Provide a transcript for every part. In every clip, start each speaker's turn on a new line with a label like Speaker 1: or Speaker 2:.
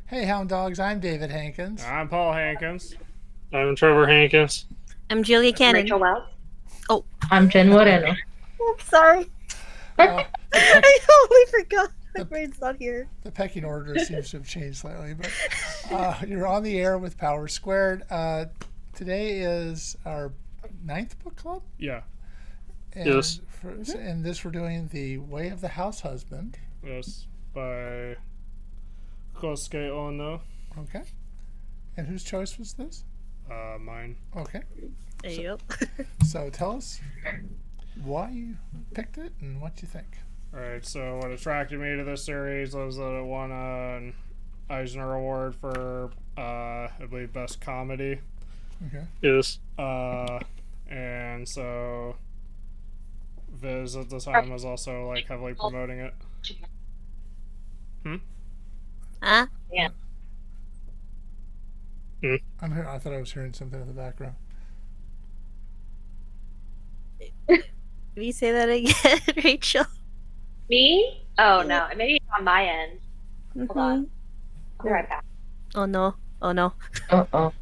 Speaker 1: Hey, Hound Dogs, I'm David Hankins.
Speaker 2: I'm Paul Hankins.
Speaker 3: I'm Trevor Hankins.
Speaker 4: I'm Julia
Speaker 5: I'm
Speaker 4: Cannon.
Speaker 5: Rachel Wells.
Speaker 4: Oh,
Speaker 6: I'm Jen Moreno.
Speaker 4: oops, sorry.
Speaker 1: The,
Speaker 4: I totally forgot. My
Speaker 1: the,
Speaker 4: brain's not here.
Speaker 1: the pecking order seems to have changed slightly, but you're on the air with Power Squared. Today is our ninth book club,
Speaker 2: Yeah.
Speaker 1: and
Speaker 3: Yes.
Speaker 1: in this we're doing The Way of the House Husband.
Speaker 2: Yes. By Kousuke Oono.
Speaker 1: Okay. And whose choice was this?
Speaker 2: Mine.
Speaker 1: Okay.
Speaker 4: There you go.
Speaker 1: So tell us why you picked it and what you think.
Speaker 2: Alright, so what attracted me to this series was that it won an Eisner Award for, I believe, Best Comedy.
Speaker 1: Okay.
Speaker 3: Yes.
Speaker 2: And so Viz at the time was also, like, heavily promoting it.
Speaker 4: Huh?
Speaker 5: Yeah.
Speaker 1: I'm here. I thought I was hearing something in the background.
Speaker 4: Can you say that again, Rachel?
Speaker 5: Me? Oh no, maybe it's on my end. Hold on.
Speaker 4: Mhm.
Speaker 5: I'll be right back.
Speaker 4: Oh no. Oh no.
Speaker 6: Uh-oh.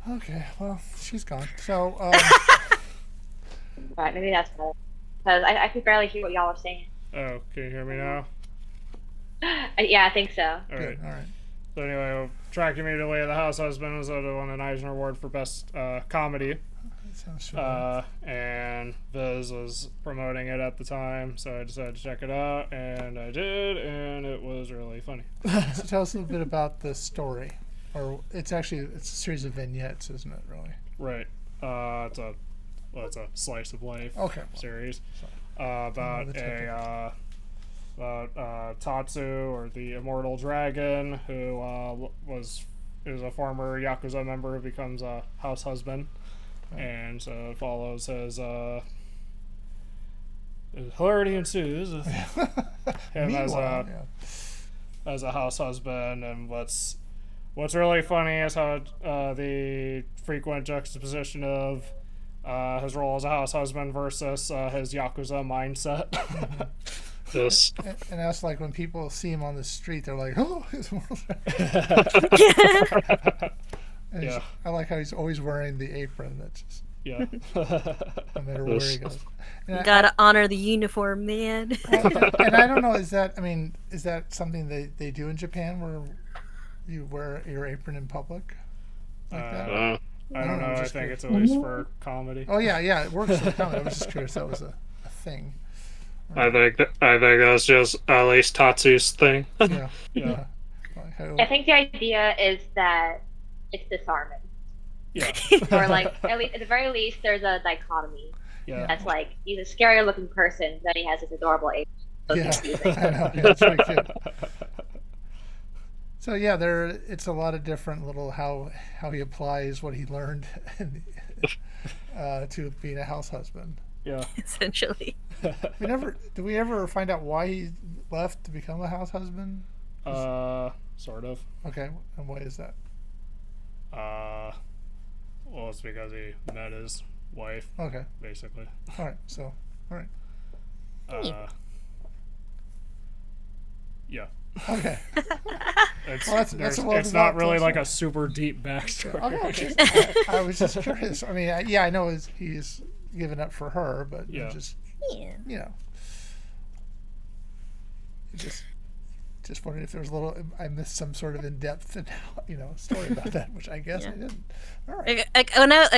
Speaker 1: Okay. Well, she's gone. So.
Speaker 5: Right, maybe that's better. Because I could barely hear what y'all were saying.
Speaker 2: Oh, can you hear me now?
Speaker 5: Yeah, I think so.
Speaker 2: Alright.
Speaker 1: Good. All right.
Speaker 2: So anyway, what attracted me to The Way of the House Husband was that it won an Eisner Award for Best Comedy.
Speaker 1: That sounds familiar.
Speaker 2: And Viz was promoting it at the time, so I decided to check it out, and I did, and it was really funny.
Speaker 1: So tell us a little bit about the story, or it's a series of vignettes, isn't it? Really?
Speaker 2: Right. It's a slice of life
Speaker 1: Okay.
Speaker 2: series
Speaker 1: know
Speaker 2: about
Speaker 1: the
Speaker 2: Tatsu, or the Immortal Dragon, who is a former Yakuza member who becomes a house husband. And so it follows his hilarity ensues with him
Speaker 1: Meanwhile,
Speaker 2: as a house husband. And what's really funny is how the frequent juxtaposition of his role as a house husband versus his Yakuza mindset.
Speaker 3: Yes.
Speaker 1: and that's like when people see him on the street, they're like, "Oh, his world." And
Speaker 2: Yeah.
Speaker 1: I like how he's always wearing the apron. That's just
Speaker 2: Yeah.
Speaker 1: no matter where he goes. And
Speaker 4: Gotta honor the uniform, man.
Speaker 1: and I don't know. Is that something they do in Japan where you wear your apron in public like that?
Speaker 2: I don't know. I
Speaker 1: just
Speaker 2: think
Speaker 1: curious.
Speaker 2: it's at least for comedy.
Speaker 1: Oh yeah, it works for comedy. I was just curious. That was a thing.
Speaker 3: I think that's just at least Tatsu's thing.
Speaker 1: Yeah.
Speaker 2: Yeah.
Speaker 1: Like how-
Speaker 5: I think the idea is that it's disarming.
Speaker 2: Yeah.
Speaker 5: Or like, at least at the very least, there's a dichotomy.
Speaker 2: Yeah.
Speaker 5: That's like, he's a scary looking person, then he has this adorable apron. So
Speaker 1: Yeah,
Speaker 5: confusing.
Speaker 1: I know. Yeah, it's pretty cute. So yeah, it's a lot of different little how he applies what he learned to being a house husband.
Speaker 2: Yeah.
Speaker 4: Essentially.
Speaker 1: Did we ever find out why he left to become a house husband?
Speaker 2: Sort of.
Speaker 1: Okay, and why is that?
Speaker 2: Well, it's because he met his wife,
Speaker 1: Okay,
Speaker 2: basically.
Speaker 1: all right. So, all right,
Speaker 2: Yeah.
Speaker 1: okay.
Speaker 2: It's,
Speaker 1: Well, that's a
Speaker 2: it's not
Speaker 1: well-developed
Speaker 2: really like
Speaker 1: story.
Speaker 2: a super deep backstory.
Speaker 1: Okay. I was just curious. I mean, I know he's given up for her, but
Speaker 2: Yeah.
Speaker 4: Yeah.
Speaker 1: Just wondering if there was I missed some sort of in-depth, story about that, which I guess I didn't. All right.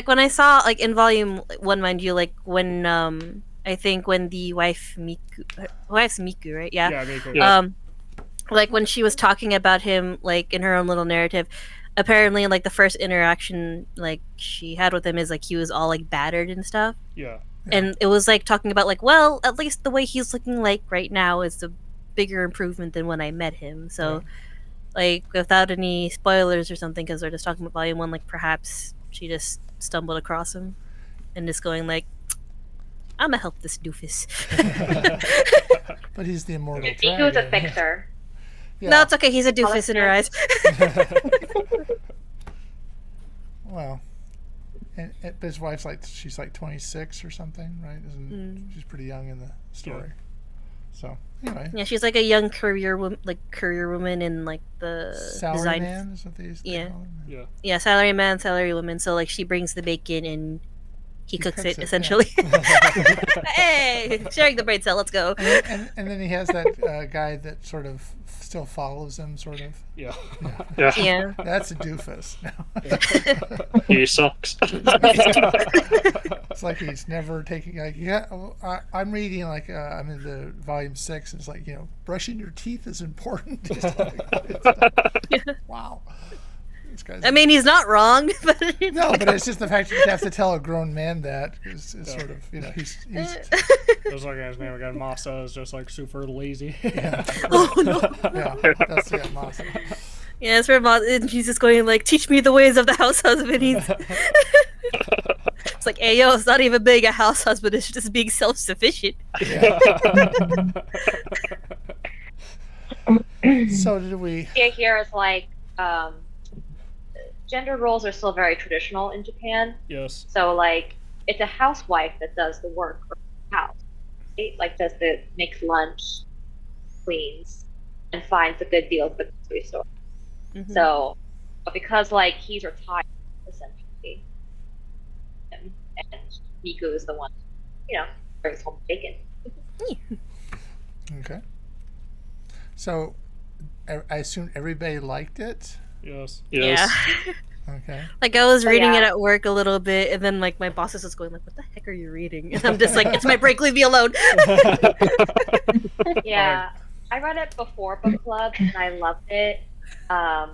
Speaker 4: When I saw in volume one, mind you, when I think when the wife's Miku, right? Yeah.
Speaker 2: Yeah, Miko.
Speaker 3: Yeah.
Speaker 4: When she was talking about him in her own little narrative, apparently the first interaction she had with him is he was all battered and stuff.
Speaker 2: Yeah.
Speaker 4: And it was talking about well, at least the way he's looking right now is a bigger improvement than when I met him. So without any spoilers or something, because they're just talking about volume one, perhaps she just stumbled across him and just going I'm gonna help this doofus.
Speaker 1: But he's the immortal
Speaker 5: He
Speaker 1: dragon.
Speaker 5: was a fixer.
Speaker 1: Yeah.
Speaker 4: No, it's okay. He's a doofus in her eyes.
Speaker 1: Well, but his wife's she's 26 or something, right? She's pretty young in the story. So anyway,
Speaker 4: Yeah, she's like a young career woman in like the
Speaker 1: salary
Speaker 4: design.
Speaker 1: man is what they used to
Speaker 4: Yeah.
Speaker 1: call him.
Speaker 4: Yeah, salary man, salary woman. So like she brings the bacon and he cooks it
Speaker 1: yeah.
Speaker 4: essentially. Hey, sharing the brain cell. Let's go.
Speaker 1: And then he has that guy that sort of still follows him, sort of.
Speaker 2: Yeah.
Speaker 4: Yeah.
Speaker 1: That's a doofus.
Speaker 3: He sucks.
Speaker 1: It's like he's never taking. Like, yeah, I'm reading like I'm in the volume 6. And it's like brushing your teeth is important. Wow.
Speaker 4: I mean, he's not wrong, but
Speaker 1: no, but it's just the fact that you have to tell a grown man that is sort of he's
Speaker 2: Just looking at his name again, Masa is just like super lazy.
Speaker 1: yeah.
Speaker 4: oh no.
Speaker 1: Yeah, that's Masa.
Speaker 4: Yeah, it's where and he's just going like, teach me the ways of the house husband. It's like, hey yo, it's not even being a house husband, it's just being self-sufficient.
Speaker 1: Yeah. So did we?
Speaker 5: Here is like gender roles are still very traditional in Japan.
Speaker 2: Yes.
Speaker 5: So like it's a housewife that does the work for the house. Right? Like makes lunch, cleans, and finds the good deals at the grocery store.
Speaker 4: Mm-hmm.
Speaker 5: So but because like he's retired essentially, and Miku is the one, brings home bacon.
Speaker 1: Okay. So I assume everybody liked it.
Speaker 2: Yes.
Speaker 4: Yeah.
Speaker 1: Okay.
Speaker 4: Like I was reading it
Speaker 5: yeah.
Speaker 4: at work a little bit, and then like my boss is just going like, "What the heck are you reading?" And I'm just like, "It's my break. Leave me alone."
Speaker 5: Yeah, I read it before book club, and I loved it. I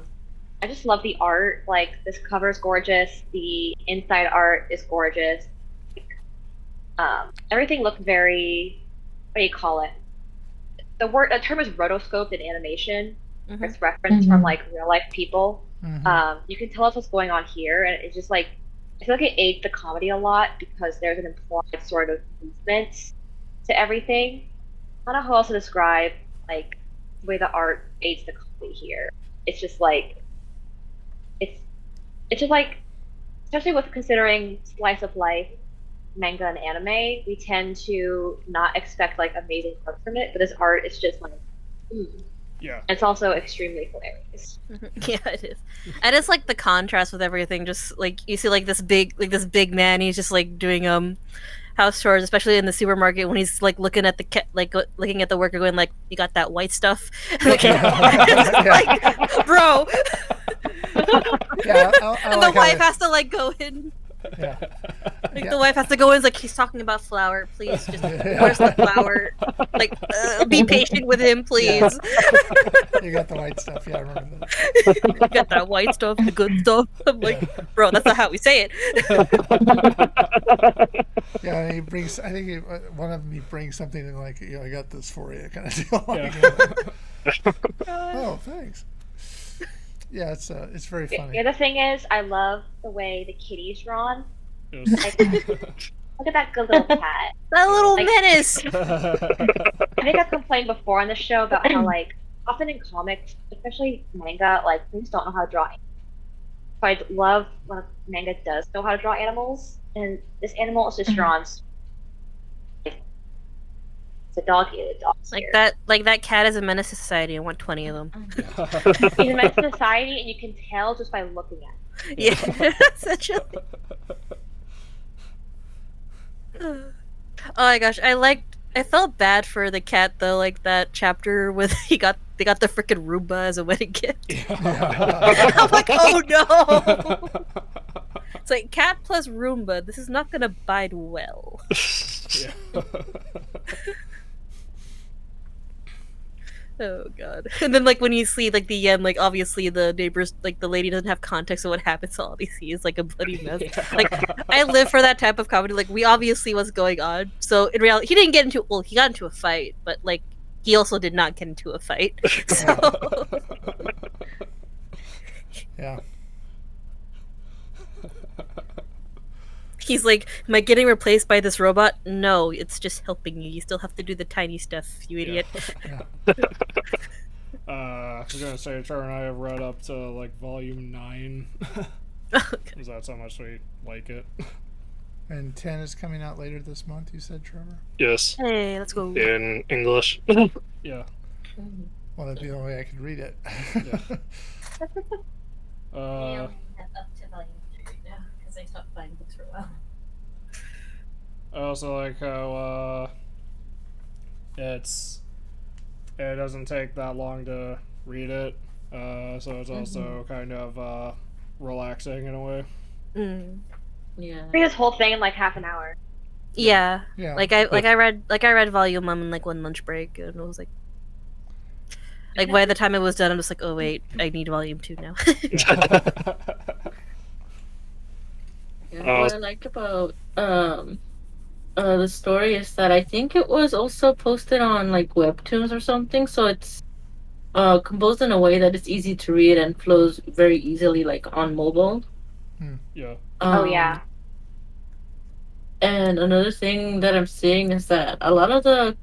Speaker 5: just love the art. Like this cover is gorgeous. The inside art is gorgeous. Everything looked very. What do you call it? The term is rotoscoped in animation.
Speaker 4: Mhm.
Speaker 5: It's referenced from like real life people.
Speaker 1: Mm-hmm.
Speaker 5: You can tell us what's going on here, and it's just like I feel like it aids the comedy a lot because there's an implied sort of movement to everything. I don't know how else to describe like the way the art aids the comedy here. It's just like it's just like especially with considering slice of life manga and anime, we tend to not expect like amazing art from it, but this art is just like
Speaker 2: Yeah.
Speaker 5: It's also extremely hilarious.
Speaker 4: Yeah, it is. And it's like the contrast with everything. Just like you see, like this big man. He's just like doing house chores, especially in the supermarket when he's like looking at looking at the worker, going like, "You got that white stuff?" Like, like, bro.
Speaker 1: Yeah.
Speaker 4: And the wife has to like go in.
Speaker 1: Yeah.
Speaker 4: Like the wife has to go in. It's like, he's talking about flour. Please, just where's the flour? Like, be patient with him, please.
Speaker 1: Yeah. You got the white stuff. Yeah, I remember that.
Speaker 4: You got that white stuff, the good stuff. I'm like, bro, that's not how we say it.
Speaker 1: Yeah, and he brings. I think one of them he brings something and like, I got this for you, kind of deal. Oh, thanks. Yeah, it's very funny.
Speaker 5: The other thing is, I love the way the kitty's drawn.
Speaker 2: Yes.
Speaker 5: Like, look at that good little cat.
Speaker 4: That little
Speaker 5: Like-
Speaker 4: menace.
Speaker 5: I think I've complained before on the show about how, like, often in comics, especially manga, like, things don't know how to draw. So I love when a manga does know how to draw animals, and this animal is just drawn. It's a doggy. The dog's
Speaker 4: Like
Speaker 5: here.
Speaker 4: that cat is a menace to society. I want 20 of them.
Speaker 5: He's a menace to society, and you can tell just by looking at him.
Speaker 4: Yeah, essentially. Oh my gosh, I felt bad for the cat though, like that chapter with they got the freaking Roomba as a wedding gift. I'm like, oh no! It's like cat plus Roomba. This is not gonna bide well.
Speaker 2: Yeah.
Speaker 4: Oh god. And then like when you see like the end, like obviously the neighbors, like the lady doesn't have context of what happened, so all they see is like a bloody mess.
Speaker 2: Yeah.
Speaker 4: Like I live for that type of comedy. Like we obviously what's going on. So in reality, he didn't get into he got into a fight, but like he also did not get into a fight. So
Speaker 1: Yeah.
Speaker 4: he's like, am I getting replaced by this robot? No, it's just helping you. You still have to do the tiny stuff, you idiot.
Speaker 2: I was gonna say, Trevor and I have read up to like volume 9. Is that how much we like it?
Speaker 1: And 10 is coming out later this month, you said, Trevor?
Speaker 3: Yes,
Speaker 4: Hey, let's go.
Speaker 3: in English.
Speaker 2: Yeah.
Speaker 1: Well, that'd be the only way I could read it.
Speaker 2: Yeah.
Speaker 4: Up to volume 3 right now because I stopped buying books for a while.
Speaker 2: I also like how it doesn't take that long to read it, so it's also kind of relaxing in a way.
Speaker 6: Yeah.
Speaker 5: I think this whole thing in like half an hour.
Speaker 4: Yeah.
Speaker 1: Yeah.
Speaker 4: Like I read volume 1 in like one lunch break, and it was like by the time it was done, I'm just like, oh wait, I need volume 2 now.
Speaker 6: Yeah, what I like about the story is that I think it was also posted on like webtoons or something, so it's composed in a way that it's easy to read and flows very easily like on mobile.
Speaker 2: Yeah.
Speaker 5: Oh yeah.
Speaker 6: And another thing that I'm seeing is that a lot of the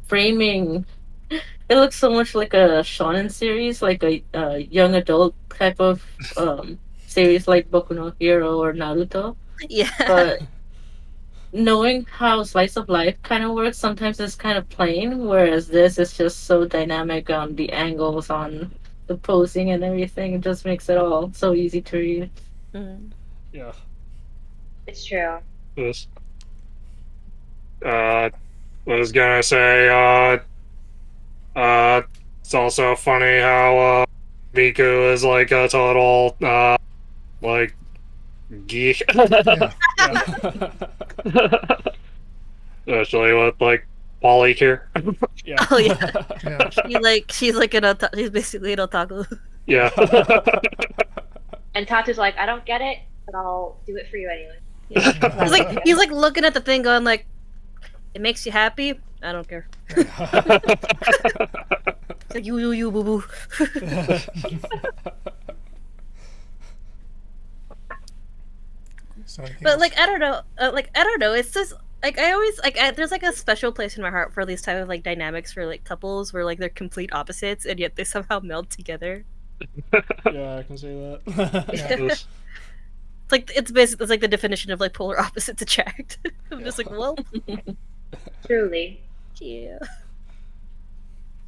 Speaker 6: framing, it looks so much like a shonen series, like a young adult type of series like Boku no Hero or Naruto.
Speaker 4: Yeah.
Speaker 6: But knowing how slice of life kind of works, sometimes it's kind of plain, whereas this is just so dynamic on the angles, on the posing and everything. It just makes it all so easy to read.
Speaker 2: Yeah.
Speaker 5: It's true.
Speaker 3: Yes. Was gonna say, it's also funny how, Miku is like a total, like, geek.
Speaker 1: Yeah.
Speaker 3: Especially with, like, polycure.
Speaker 2: Yeah.
Speaker 4: Oh yeah.
Speaker 1: Yeah.
Speaker 4: She's basically an otaku.
Speaker 3: Yeah.
Speaker 5: And Tatu's like, I don't get it, but I'll do it for you anyway.
Speaker 4: He's like looking at the thing, going like, "It makes you happy? I don't care." It's like you boo boo.
Speaker 1: So I think
Speaker 4: But like I don't know, It's just like I always there's like a special place in my heart for these type of like dynamics for like couples where like they're complete opposites and yet they somehow meld together.
Speaker 2: Yeah, I can see that.
Speaker 3: Yes.
Speaker 4: It's like it's like the definition of like polar opposites attract. I'm just like, well,
Speaker 5: Truly.
Speaker 4: yeah.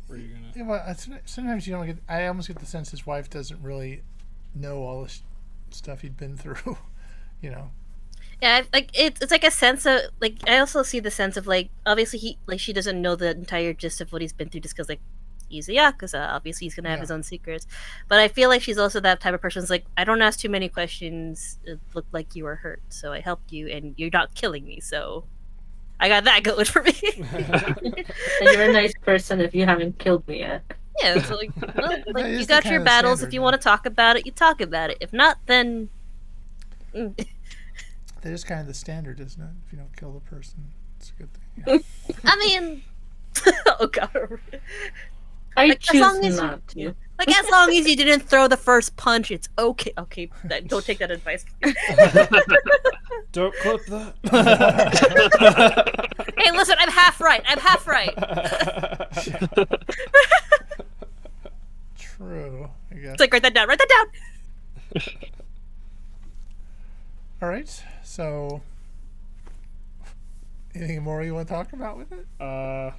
Speaker 2: Were you gonna?
Speaker 1: Yeah, well, sometimes you don't get. I almost get the sense his wife doesn't really know all this stuff he'd been through. You know.
Speaker 4: Yeah, like it's like a sense of like I also see the sense of like obviously she doesn't know the entire gist of what he's been through just because like he's a yakuza. Obviously he's gonna have his own secrets, but I feel like she's also that type of person who's like, I don't ask too many questions. It looked like you were hurt, so I helped you, and you're not killing me, so I got that going for me.
Speaker 6: And you're a nice person if you haven't killed me yet.
Speaker 4: Yeah, so like, well, like
Speaker 1: is
Speaker 4: you
Speaker 1: the
Speaker 4: got
Speaker 1: kind
Speaker 4: your
Speaker 1: of
Speaker 4: battles.
Speaker 1: standard,
Speaker 4: If you want to talk about it, you talk about it. If not, then.
Speaker 1: That is kind of the standard, isn't it? If you don't kill the person, it's a good thing. Yeah.
Speaker 4: I mean, oh god.
Speaker 6: I
Speaker 4: Like, as long
Speaker 6: choose
Speaker 4: as
Speaker 6: not to.
Speaker 4: Like as long as you didn't throw the first punch, it's okay. Okay, don't take that advice.
Speaker 2: Don't clip that.
Speaker 4: Hey, listen, I'm half right.
Speaker 1: True, I guess.
Speaker 4: It's like write that down.
Speaker 1: All right. So, anything more you want to talk about with it?
Speaker 2: I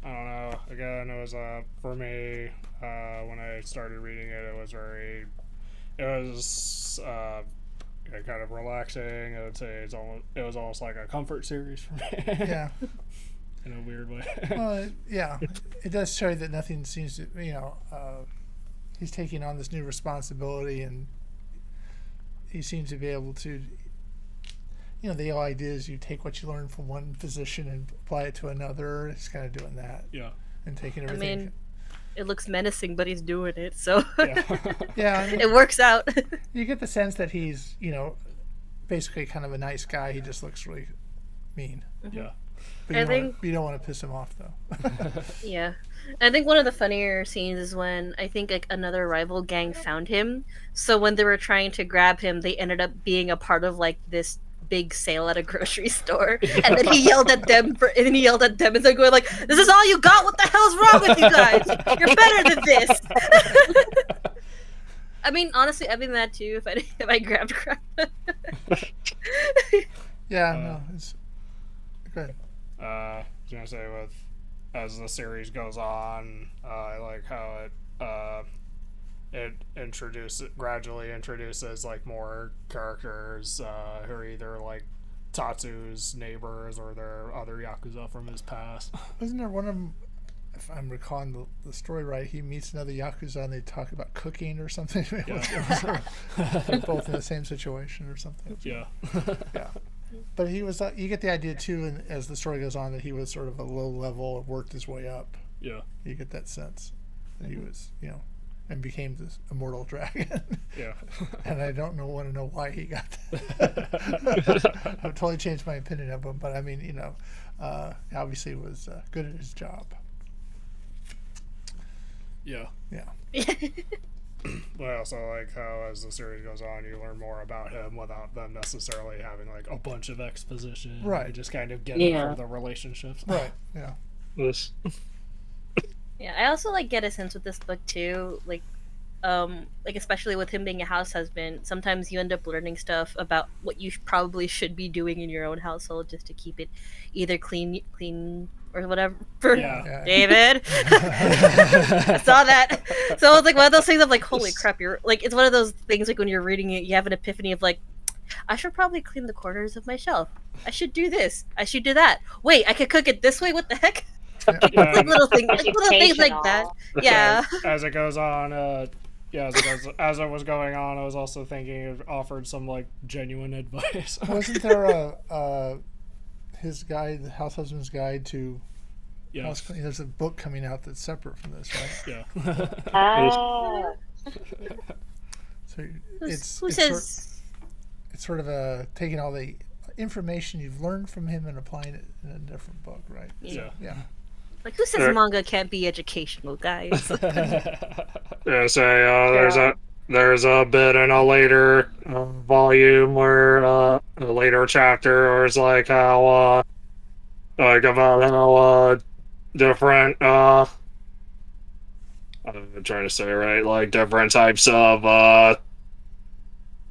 Speaker 2: don't know. Again, it was for me when I started reading it, it was kind of relaxing. I would say it was almost like a comfort series for me.
Speaker 1: Yeah.
Speaker 2: In a weird way.
Speaker 1: Well, yeah, it does show that nothing seems to, he's taking on this new responsibility, and he seems to be able to, the whole idea is you take what you learn from one position and apply it to another. He's kind of doing that.
Speaker 2: Yeah.
Speaker 1: And taking
Speaker 4: I
Speaker 1: everything.
Speaker 4: mean, it looks menacing, but he's doing it, so
Speaker 2: Yeah.
Speaker 1: Yeah, I mean,
Speaker 4: it works out.
Speaker 1: you get the sense that he's, basically kind of a nice guy. He just looks really mean.
Speaker 2: Yeah.
Speaker 1: But you don't want to piss him off, though.
Speaker 4: Yeah. I think one of the funnier scenes is when I think like another rival gang found him. So when they were trying to grab him, they ended up being a part of like this big sale at a grocery store. And then he yelled at them and they're going like, "This is all you got? What the hell's wrong with you guys? You're better than this." I mean, honestly, I'd be mad too if I grabbed crap.
Speaker 1: Yeah, no, it's good.
Speaker 2: I was gonna say with as the series goes on, I like how it gradually introduces like more characters who are either like Tatsu's neighbors or they're other yakuza from his past.
Speaker 1: Wasn't there one of them? If I'm recalling the story right, he meets another yakuza and they talk about cooking or something. They're both in the same situation or something.
Speaker 2: Yeah.
Speaker 1: Yeah. But he was. You get the idea too, and as the story goes on, that he was sort of a low level, worked his way up.
Speaker 2: Yeah.
Speaker 1: You get that sense that he was, and became this immortal dragon.
Speaker 2: Yeah.
Speaker 1: And I don't want to know why he got that. I've totally changed my opinion of him, but I mean, obviously was good at his job.
Speaker 2: Yeah.
Speaker 1: Yeah.
Speaker 2: But I also like how as the series goes on, you learn more about him without them necessarily having like a bunch of exposition.
Speaker 1: Right.
Speaker 2: You just kind of get it from the relationships.
Speaker 1: Right. Yeah.
Speaker 3: This.
Speaker 4: Yeah, I also like get a sense with this book too, like especially with him being a house husband, sometimes you end up learning stuff about what you probably should be doing in your own household just to keep it either clean or whatever.
Speaker 2: Yeah.
Speaker 4: David. I saw that. So it's like one of those things of like, holy crap, you're like, it's one of those things like when you're reading it, you have an epiphany of like, I should probably clean the corners of my shelf. I should do this. I should do that. Wait, I could cook it this way? What the heck?
Speaker 2: Yeah.
Speaker 4: Like little things like that. Yeah.
Speaker 2: As it goes on, as it was going on, I was also thinking it offered some like genuine advice.
Speaker 1: Wasn't there his guide, the house husband's guide to house cleaning? There's a book coming out that's separate from this, right?
Speaker 2: Yeah.
Speaker 1: So it's sort of taking all the information you've learned from him and applying it in a different book, right?
Speaker 2: Yeah.
Speaker 1: Yeah.
Speaker 4: Like, who says manga can't be educational, guys?
Speaker 3: Yeah, so there's a bit in a later volume where a later chapter where it's like how about how different I'm trying to say right, like different types of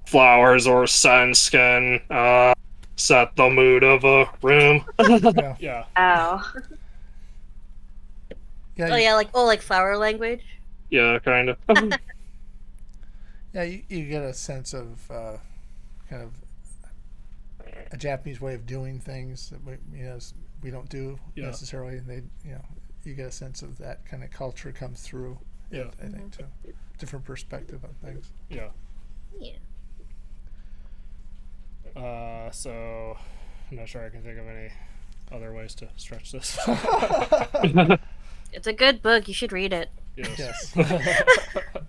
Speaker 3: flowers or scents can set the mood of a room.
Speaker 2: Yeah.
Speaker 5: Oh.
Speaker 1: Yeah.
Speaker 4: like flower language.
Speaker 3: Yeah, kind of.
Speaker 1: Yeah, you get a sense of kind of a Japanese way of doing things that we don't do necessarily, and they you get a sense of that kind of culture comes through.
Speaker 2: Yeah,
Speaker 1: I think too. Different perspective on things.
Speaker 2: Yeah.
Speaker 4: Yeah.
Speaker 2: So I'm not sure I can think of any other ways to stretch this.
Speaker 4: It's a good book. You should read it.
Speaker 1: Yes.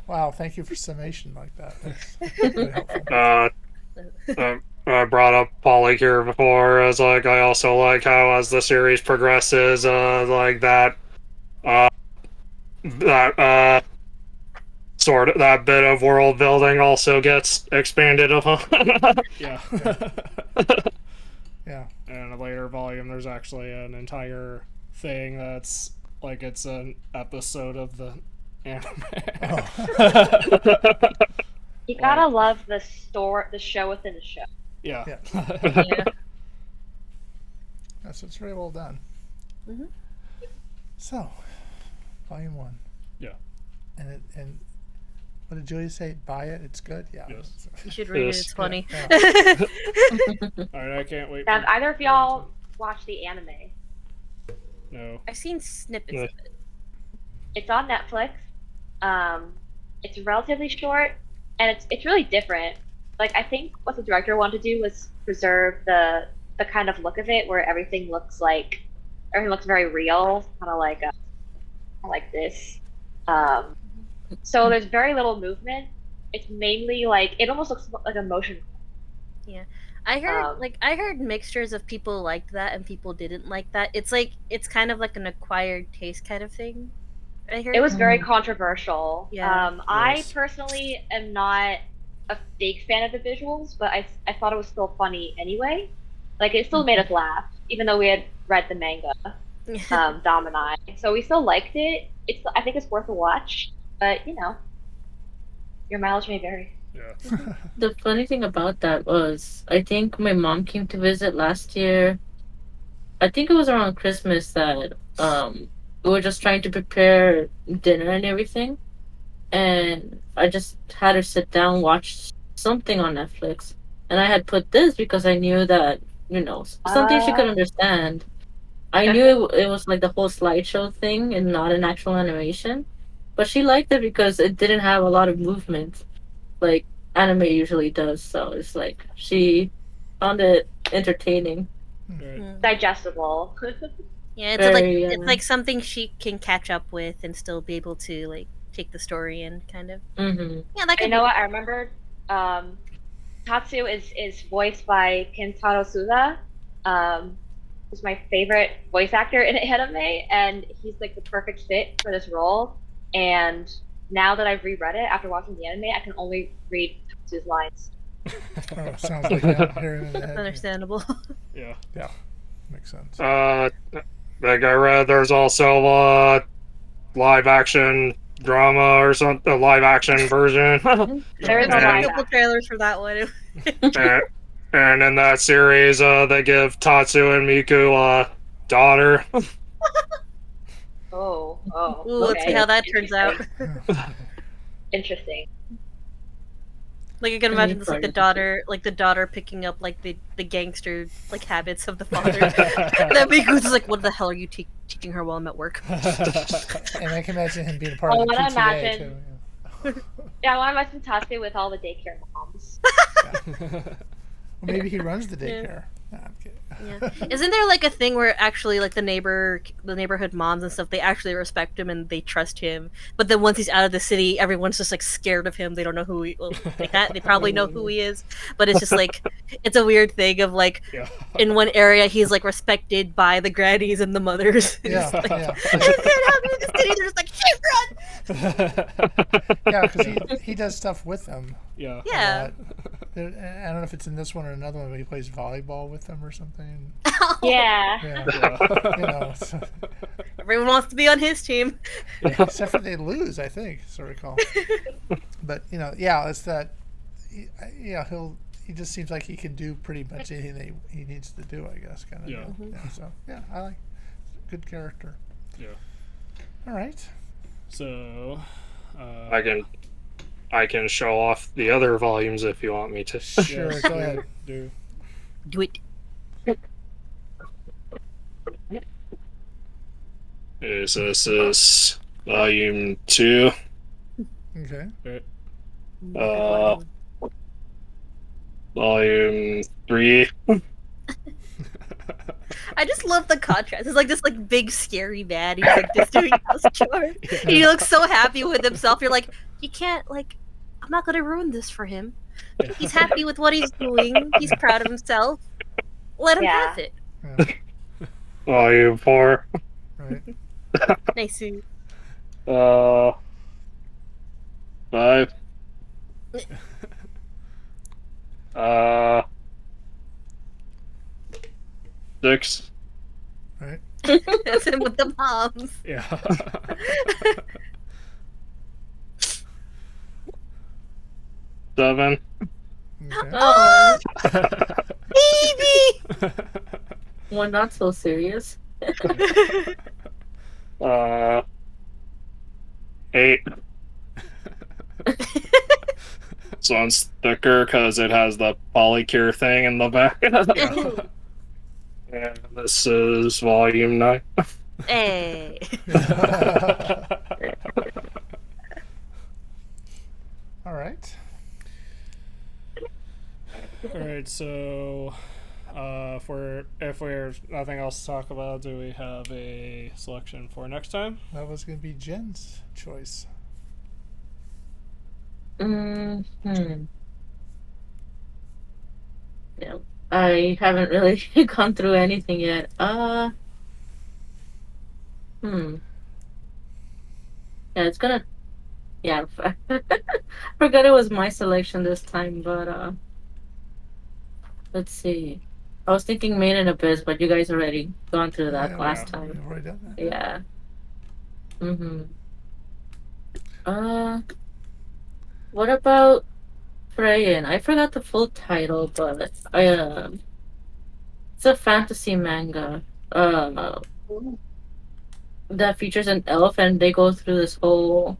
Speaker 1: Wow, thank you for summation like that. That's really helpful.
Speaker 3: I brought up Polly here before as like I also like how as the series progresses, like that sort of that bit of world building also gets expanded upon.
Speaker 2: Yeah.
Speaker 1: Yeah.
Speaker 2: And in a later volume, there's actually an entire thing that's like it's an episode of the anime.
Speaker 5: You gotta love the show within the show.
Speaker 2: Yeah.
Speaker 4: Yeah.
Speaker 1: Yes, it's very well done.
Speaker 4: Mm-hmm.
Speaker 1: So, volume 1.
Speaker 2: Yeah.
Speaker 1: And what did Julia say? Buy it. It's good. Yeah.
Speaker 2: Yes.
Speaker 4: You should read it. It's funny.
Speaker 1: Yeah.
Speaker 2: All right, I can't wait.
Speaker 5: Have either of y'all watched the anime?
Speaker 2: No.
Speaker 4: I've seen snippets of it.
Speaker 5: It's on Netflix. It's relatively short, and it's really different. Like, I think what the director wanted to do was preserve the kind of look of it, where everything looks very real, kind of like this. So there's very little movement. It's mainly like it almost looks like a motion.
Speaker 4: Yeah. I heard mixtures of people liked that and people didn't like that. It's kind of like an acquired taste kind of thing. I heard
Speaker 5: It was very controversial.
Speaker 4: Yeah.
Speaker 5: I personally am not a big fan of the visuals, but I thought it was still funny anyway. Like, it still made us laugh, even though we had read the manga, Dom and I. So we still liked it. I think it's worth a watch, but your mileage may vary.
Speaker 2: Yeah.
Speaker 6: The funny thing about that was, I think my mom came to visit last year. I think it was around Christmas that we were just trying to prepare dinner and everything, and I just had her sit down watch something on Netflix, and I had put this because I knew that something she could understand. I knew it was like the whole slideshow thing and not an actual animation, but she liked it because it didn't have a lot of movement like anime usually does. So it's like she found it entertaining.
Speaker 2: Right.
Speaker 5: Digestible.
Speaker 4: Yeah,
Speaker 6: Very,
Speaker 4: it's like something she can catch up with and still be able to like take the story in, kind of.
Speaker 6: Mm-hmm.
Speaker 4: Yeah, that
Speaker 5: You
Speaker 4: could
Speaker 5: know
Speaker 4: be.
Speaker 5: what? I remember Tatsu is voiced by Kentaro Suda. He's my favorite voice actor in anime, and he's like the perfect fit for this role. And now that I've reread it after watching the anime, I can only read Tatsu's lines.
Speaker 1: Oh, sounds like I'm hearing in the head.
Speaker 4: Understandable.
Speaker 2: Yeah.
Speaker 1: Yeah, makes sense.
Speaker 3: Like I read, there's also live action drama or something, a live action version.
Speaker 5: There is
Speaker 4: I've
Speaker 5: a
Speaker 4: seen a
Speaker 5: live
Speaker 4: couple
Speaker 5: action.
Speaker 4: trailers for that one.
Speaker 3: and, and in that series, they give Tatsu and Miku a daughter.
Speaker 5: Oh,
Speaker 4: Ooh, let's see
Speaker 5: okay.
Speaker 4: how that turns out.
Speaker 5: Interesting.
Speaker 4: Like I can
Speaker 6: I
Speaker 4: imagine
Speaker 6: mean,
Speaker 4: this,
Speaker 6: sorry.
Speaker 4: like the daughter picking up like the gangster like habits of the father. That Miku's just like, what the hell are you teaching her while I'm at work?
Speaker 1: And I can imagine him being a part
Speaker 5: I
Speaker 1: of the
Speaker 5: want to
Speaker 1: PTA too.
Speaker 5: imagine.
Speaker 1: Yeah.
Speaker 5: Yeah, I want to imagine Tatsu with all the daycare moms.
Speaker 1: Well, maybe he runs the
Speaker 4: Yeah.
Speaker 1: daycare. Nah, I'm kidding.
Speaker 4: Yeah. Isn't there like a thing where actually like the neighborhood moms and stuff, they actually respect him and they trust him, but then once he's out of the city, everyone's just like scared of him. They don't know who he. Well, they probably know who he is, but it's just like it's a weird thing of like
Speaker 2: Yeah.
Speaker 4: in one area he's like respected by the grannies and the mothers.
Speaker 1: Yeah,
Speaker 4: Like,
Speaker 1: yeah,
Speaker 4: you can't have me in the city. They're just like, shit, run.
Speaker 1: yeah. Because he does stuff with them.
Speaker 2: Yeah.
Speaker 4: Yeah.
Speaker 1: I don't know if it's in this one or another one, but he plays volleyball with them or something.
Speaker 5: Yeah.
Speaker 1: Yeah,
Speaker 2: Yeah.
Speaker 1: you know. So,
Speaker 4: Everyone wants to be on his team.
Speaker 1: except for they lose, I think, as I recall. But yeah, it's that. Yeah, he just seems like he can do pretty much anything that he needs to do. I guess, kind of.
Speaker 2: Yeah.
Speaker 1: So yeah, I like good character.
Speaker 2: Yeah.
Speaker 1: All right.
Speaker 2: So,
Speaker 3: I can show off the other volumes if you want me to.
Speaker 1: Sure,
Speaker 2: yes,
Speaker 1: go ahead.
Speaker 2: Do.
Speaker 4: Do it.
Speaker 3: This is volume 2.
Speaker 1: Okay.
Speaker 3: Uh, volume 3.
Speaker 4: I just love the contrast. It's like this like big scary man. He's like just doing house chores. And he looks so happy with himself. You're like, you can't like I'm not gonna ruin this for him. He's happy with what he's doing. He's proud of himself. Let him
Speaker 5: Yeah.
Speaker 4: have it.
Speaker 1: Yeah.
Speaker 3: Volume 4.
Speaker 1: Right.
Speaker 4: Nice.
Speaker 3: 5. 6.
Speaker 1: Right.
Speaker 4: That's him with the moms.
Speaker 2: Yeah.
Speaker 3: 7.
Speaker 1: Okay.
Speaker 6: Oh,
Speaker 4: Baby.
Speaker 6: one not so serious.
Speaker 3: 8. This one's thicker because it has the polycure thing in the back. And this is volume 9.
Speaker 4: Hey.
Speaker 1: All right.
Speaker 2: All right. So, if there's nothing else to talk about, do we have a selection for next time?
Speaker 1: That was going to be Jen's choice.
Speaker 6: Hmm. Yeah, I haven't really gone through anything yet. Yeah, it's gonna. Yeah, forgot it was my selection this time, but let's see. I was thinking Main and Abyss, but you guys already gone through that
Speaker 1: Yeah,
Speaker 6: last
Speaker 2: yeah.
Speaker 6: time.
Speaker 1: We've already done that.
Speaker 6: Yeah. Mm-hmm. What about Freyan. I forgot the full title, but it's a fantasy manga. That features an elf, and they go through this whole.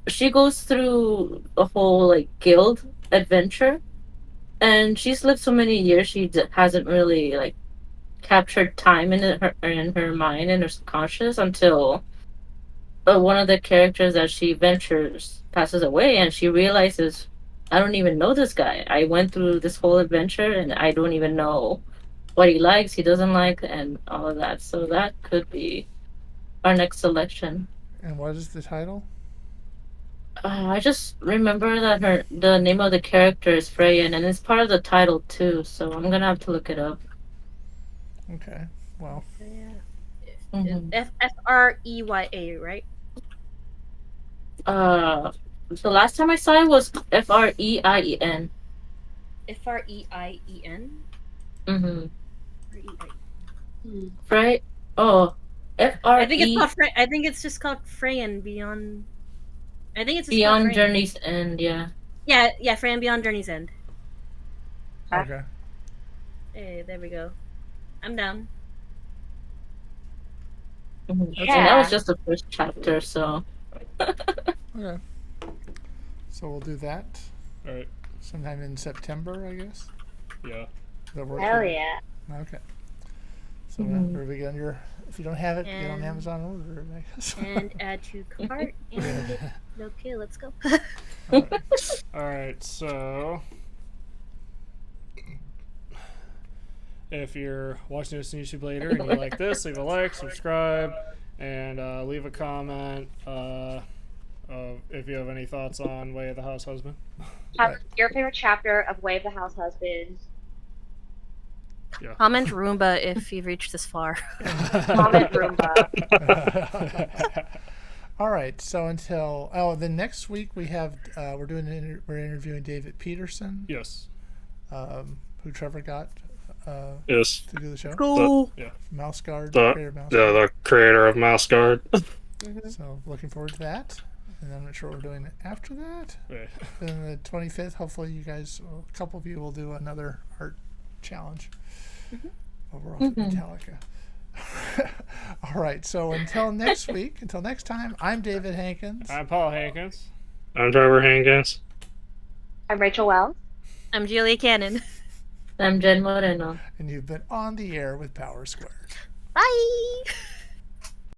Speaker 6: She goes through a whole like guild adventure, and she's lived so many years. She hasn't really like captured time in her mind and her subconscious until one of the characters that she ventures passes away, and she realizes, I don't even know this guy. I went through this whole adventure, and I don't even know what he likes, he doesn't like, and all of that. So that could be our next selection.
Speaker 1: And what is the title?
Speaker 6: I just remember that the name of the character is Freya, and it's part of the title too. So I'm gonna have to look it up.
Speaker 1: Okay. Well.
Speaker 6: Mhm.
Speaker 4: Freya, right?
Speaker 6: The last time I saw it was Freien.
Speaker 4: Freien.
Speaker 6: Mm-hmm.
Speaker 4: Frei.
Speaker 6: Frey. Oh,
Speaker 4: I think it's
Speaker 6: Fre.
Speaker 4: called I think it's just called Freyan Beyond. I think it's just
Speaker 6: Beyond
Speaker 4: called Freyan.
Speaker 6: Journey's End. Yeah.
Speaker 4: Yeah, Freyan Beyond Journey's End.
Speaker 1: Okay.
Speaker 4: Hey, there we go. I'm down.
Speaker 6: Mm-hmm.
Speaker 5: Yeah.
Speaker 6: And that was just the first chapter, so.
Speaker 1: Okay. So we'll do that
Speaker 2: All right.
Speaker 1: sometime in September, I guess.
Speaker 2: Yeah.
Speaker 1: That works.
Speaker 5: Hell yeah.
Speaker 1: Okay. So
Speaker 6: Mhm.
Speaker 1: where we get on your? If you don't have it, get on
Speaker 4: And-
Speaker 1: Amazon and order it. I guess.
Speaker 4: And add to cart. And okay, let's go.
Speaker 1: All right.
Speaker 2: All right. So, if you're watching this on YouTube later and you like this, leave a like, subscribe, and leave a comment. If you have any thoughts on Way of the House Husband.
Speaker 1: Right.
Speaker 5: Your favorite chapter of Way of the House Husband.
Speaker 4: Comment Roomba if you've reached this far.
Speaker 5: Comment Roomba.
Speaker 1: All right. So until then next week we have we're interviewing David Peterson,
Speaker 2: Yes.
Speaker 1: who Trevor got
Speaker 3: Yes.
Speaker 1: to do the show.
Speaker 4: Cool.
Speaker 1: Mouse Guard,
Speaker 3: The-
Speaker 1: creator of Mouse Guard.
Speaker 3: The creator of Mouse Guard.
Speaker 1: So looking forward to that. And I'm not sure what we're doing after that.
Speaker 2: Right.
Speaker 1: Then the 25th, hopefully you guys, a couple of you will do another art challenge over off at Metallica. All right, so until next time, I'm David Hankins.
Speaker 2: I'm Paul Hankins.
Speaker 3: I'm Trevor Hankins.
Speaker 5: I'm Rachel Wells.
Speaker 4: I'm Julia Cannon.
Speaker 6: I'm Jen Moreno.
Speaker 1: And you've been on the air with Power Squared.
Speaker 4: Bye.